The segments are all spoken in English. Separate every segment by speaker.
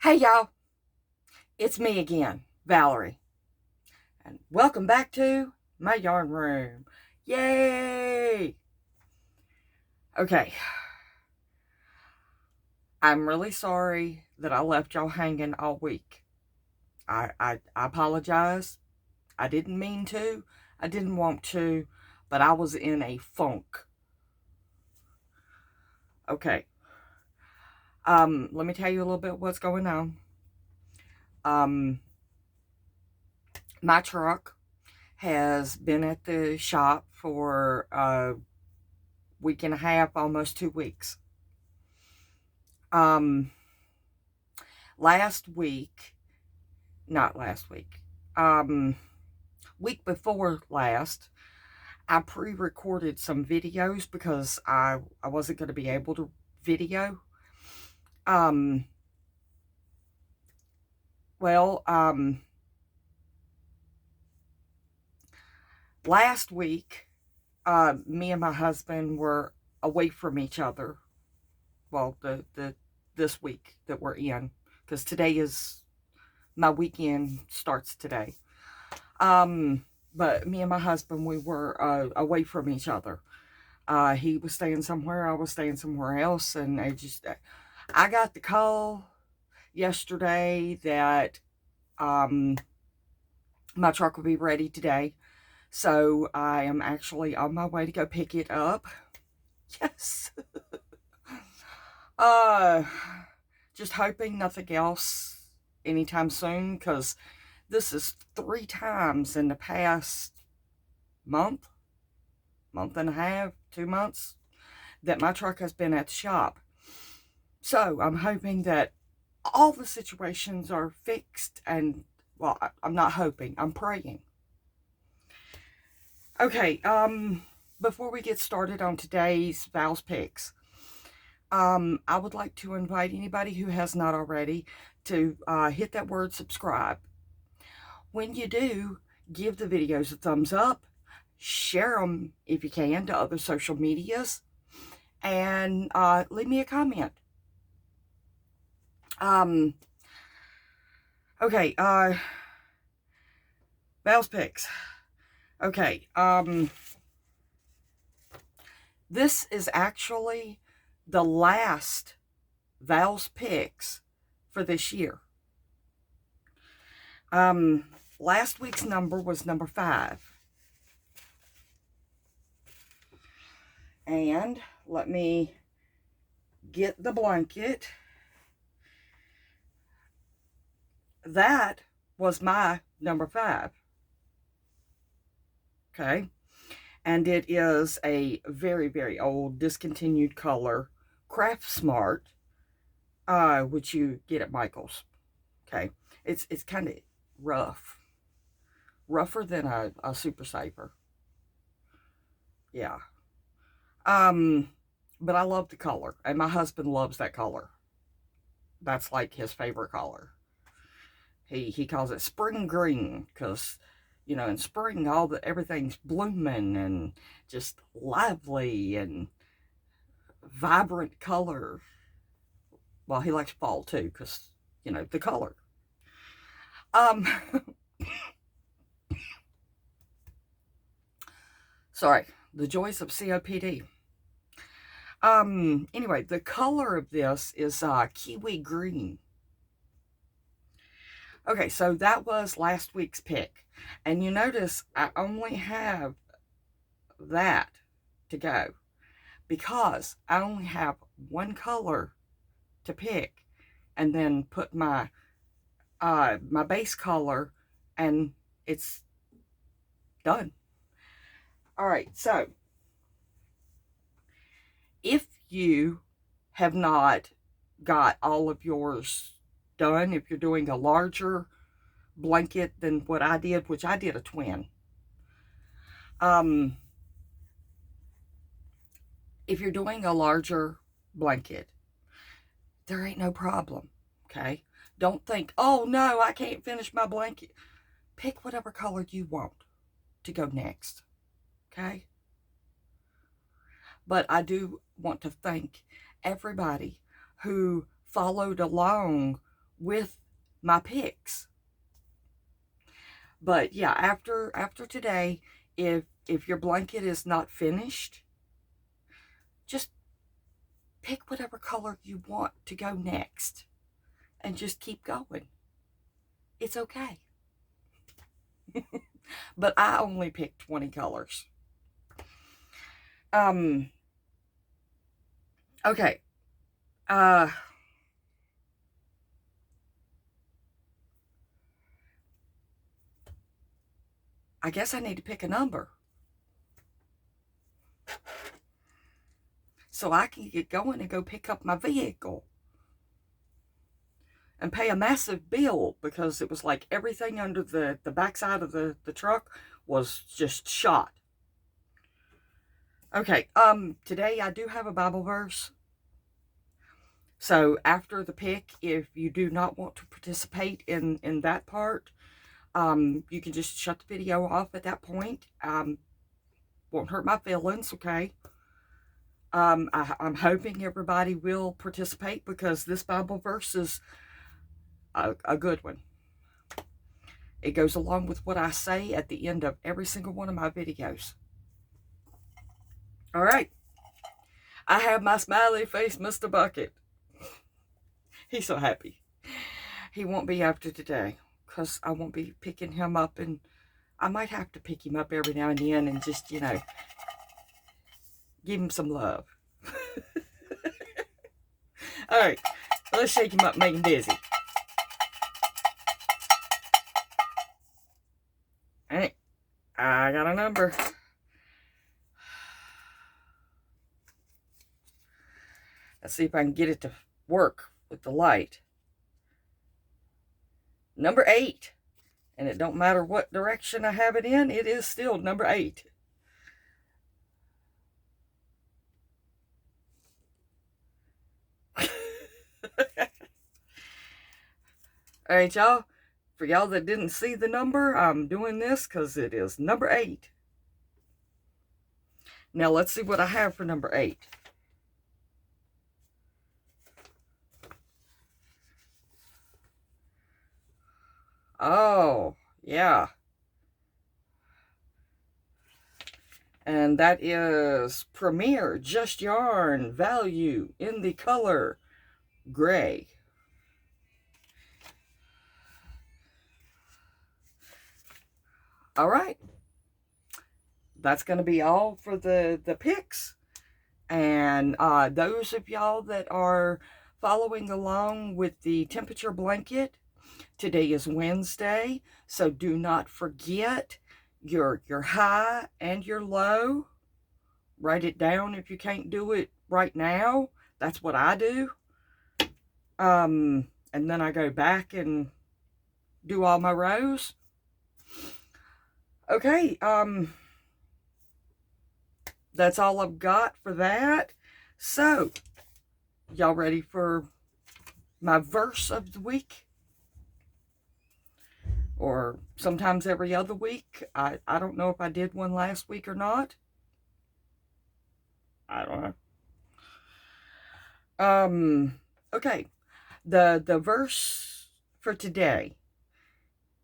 Speaker 1: Hey y'all, it's me again, Valerie, and welcome back to my yarn room. Yay! Okay, I'm really sorry that I left y'all hanging all week. I apologize. I didn't mean to. I didn't want to, but I was in a funk. Okay, let me tell you a little bit what's going on. Um, my truck has been at the shop for a week and a half, almost 2 weeks. Um, last week, not last week, week before last, I pre-recorded some videos because I wasn't going to be able to video. Um, well, last week, me and my husband were away from each other. Well, this week that we're in, because today is my weekend starts today. But me and my husband, we were away from each other. He was staying somewhere, I was staying somewhere else, and I got the call yesterday that my truck will be ready today. So I am actually on my way to go pick it up. Yes. uh, just hoping nothing else anytime soon, because this is 3 times in the past month and a half, 2 months, that my truck has been at the shop. So I'm hoping that all the situations are fixed, and, well, I'm not hoping, I'm praying. Okay, before we get started on today's Val's Picks, I would like to invite anybody who has not already to hit that word subscribe. When you do, give the videos a thumbs up, share them if you can to other social medias, and leave me a comment. Okay, Val's Picks. Okay, this is actually the last Val's Picks for this year. Last week's number was number 5. And let me get the blanket. That was my number 5. Okay. And it is a very, very old discontinued color, Craft Smart, which you get at Michael's. Okay. It's kind of rougher than a Super Saver. Yeah. But I love the color, and my husband loves that color. That's like his favorite color. He calls it spring green, because in spring everything's blooming and just lively and vibrant color. Well, he likes fall too, because the color. Um, sorry, the joys of COPD. Anyway, the color of this is kiwi green. Okay, so that was last week's pick. And you notice I only have that to go, because I only have one color to pick, and then put my my base color, and it's done. All right, so if you have not got all of yours done, if you're doing a larger blanket than what I did, which I did a twin, if you're doing a larger blanket, there ain't no problem. Okay, don't think, oh no, I can't finish my blanket. Pick whatever color you want to go next. Okay, but I do want to thank everybody who followed along with my picks. But yeah, after today, if your blanket is not finished, just pick whatever color you want to go next and just keep going. It's okay. But I only picked 20 colors. Okay. I guess I need to pick a number so I can get going and go pick up my vehicle and pay a massive bill, because it was like everything under the backside of the truck was just shot. Okay, today I do have a Bible verse. So after the pick, if you do not want to participate in that part, you can just shut the video off at that point. Won't hurt my feelings, okay? I'm hoping everybody will participate, because this Bible verse is a good one. It goes along with what I say at the end of every single one of my videos. All right. I have my smiley face Mr. Bucket. He's so happy. He won't be after today, because I won't be picking him up, and I might have to pick him up every now and then and just, give him some love. All right. Let's shake him up, make him busy. All right. I got a number. Let's see if I can get it to work with the light. Number 8. And it don't matter what direction I have it in, it is still number 8. All right, y'all. For y'all that didn't see the number, I'm doing this because it is number 8. Now let's see what I have for number 8. Oh, yeah. And that is Premier Just Yarn Value in the color gray. All right. That's going to be all for the picks. And those of y'all that are following along with the temperature blanket, today is Wednesday, so do not forget your high and your low. Write it down if you can't do it right now. That's what I do. And then I go back and do all my rows. Okay, that's all I've got for that. So, y'all ready for my verse of the week? Or sometimes every other week. I don't know if I did one last week or not. I don't know. Okay. The verse for today,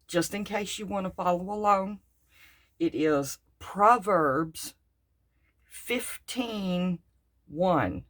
Speaker 1: just in case you want to follow along, it is Proverbs 15:1.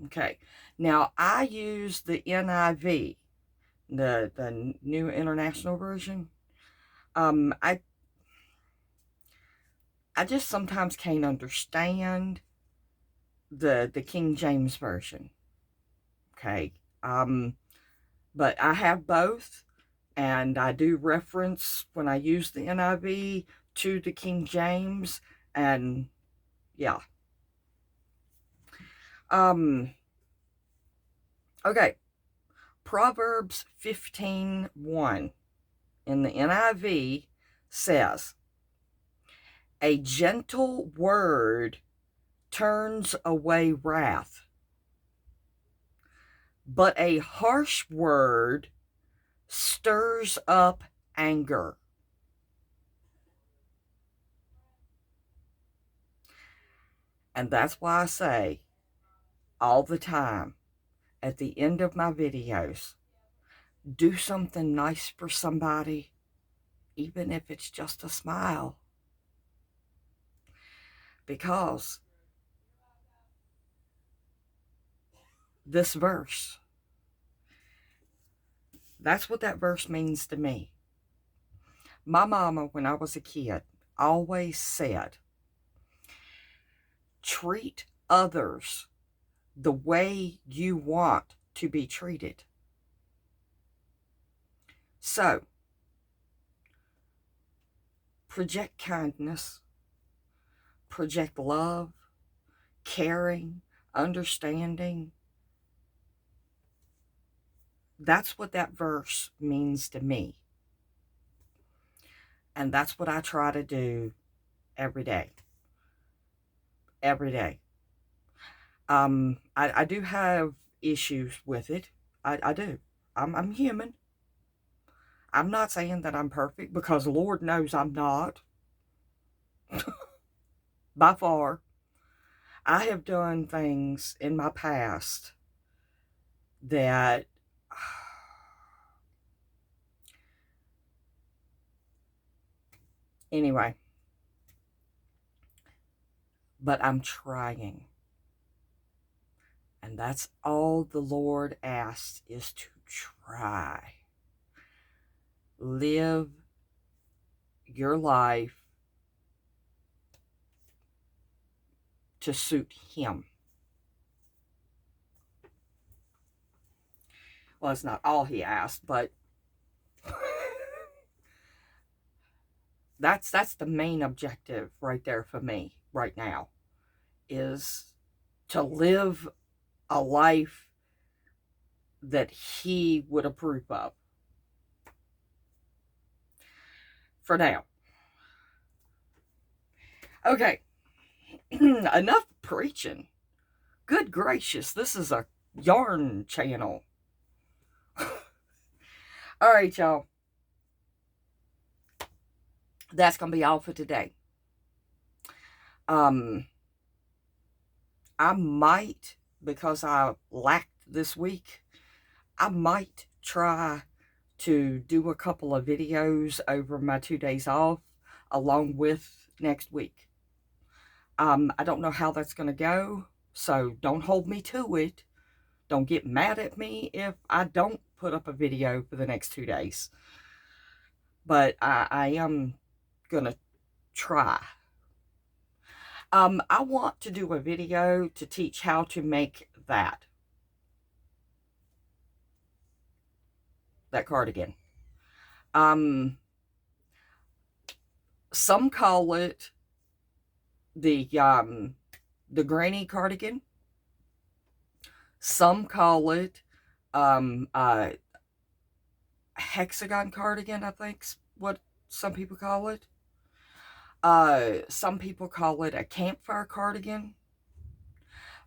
Speaker 1: Okay. Now I use the NIV, the New International Version. I just sometimes can't understand the King James Version. Okay. But I have both, and I do reference when I use the NIV to the King James, and yeah. Okay. Proverbs 15:1 in the NIV says, "A gentle word turns away wrath, but a harsh word stirs up anger." And that's why I say all the time, at the end of my videos, do something nice for somebody, even if it's just a smile. Because this verse, that's what that verse means to me. My mama, when I was a kid, always said, treat others the way you want to be treated. So, project kindness, project love, caring, understanding. That's what that verse means to me. And that's what I try to do every day. Every day. I do have issues with it. I do. I'm human. I'm not saying that I'm perfect, because Lord knows I'm not. By far. I have done things in my past that, anyway, but I'm trying. And that's all the Lord asks, is to try. Live your life to suit Him. Well, it's not all He asked, but that's the main objective right there for me right now, is to live a life that He would approve of. For now. Okay. Enough preaching. Good gracious, this is a yarn channel. All right, y'all. That's going to be all for today. I might, because I lacked this week, I might try to do a couple of videos over my 2 days off, along with next week. I don't know how that's going to go, so don't hold me to it. Don't get mad at me if I don't put up a video for the next 2 days. But I am going to try. I want to do a video to teach how to make that cardigan. Some call it the granny cardigan. Some call it hexagon cardigan, I think's what some people call it. Some people call it a campfire cardigan.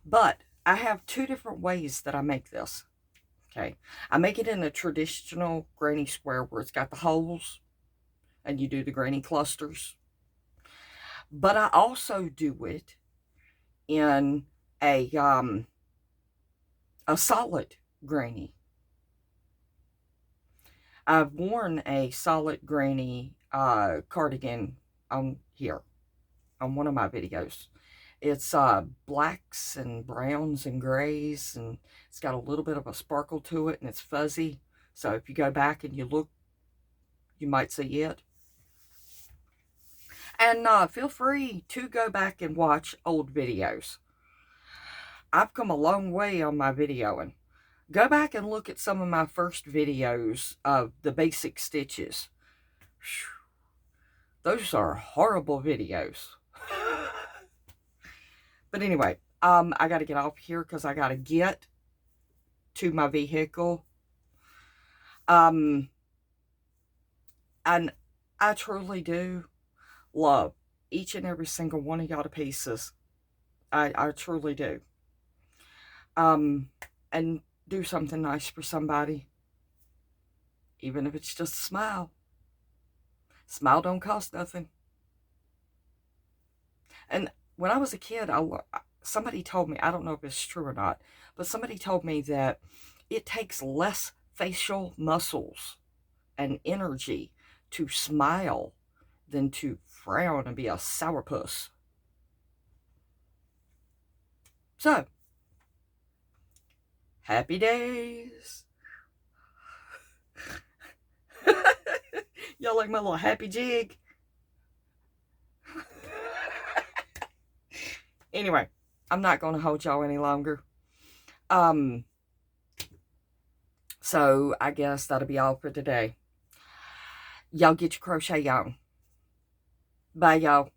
Speaker 1: But I have 2 different ways that I make this. Okay. I make it in a traditional granny square where it's got the holes and you do the granny clusters. But I also do it in a solid granny. I've worn a solid granny cardigan on here on one of my videos. It's blacks and browns and grays, and it's got a little bit of a sparkle to it, and it's fuzzy. So if you go back and you look, you might see it. And feel free to go back and watch old videos. I've come a long way on my videoing. Go back and look at some of my first videos of the basic stitches. Those are horrible videos. But anyway, I got to get off here because I got to get to my vehicle. And I truly do love each and every single one of y'all to pieces. I truly do. And do something nice for somebody. Even if it's just a smile. Smile don't cost nothing. And when I was a kid, somebody told me, I don't know if it's true or not, but somebody told me that it takes less facial muscles and energy to smile than to frown and be a sourpuss. So, happy days. Y'all like my little happy jig? Anyway, I'm not going to hold y'all any longer. So I guess that'll be all for today. Y'all get your crochet on. Bye, y'all.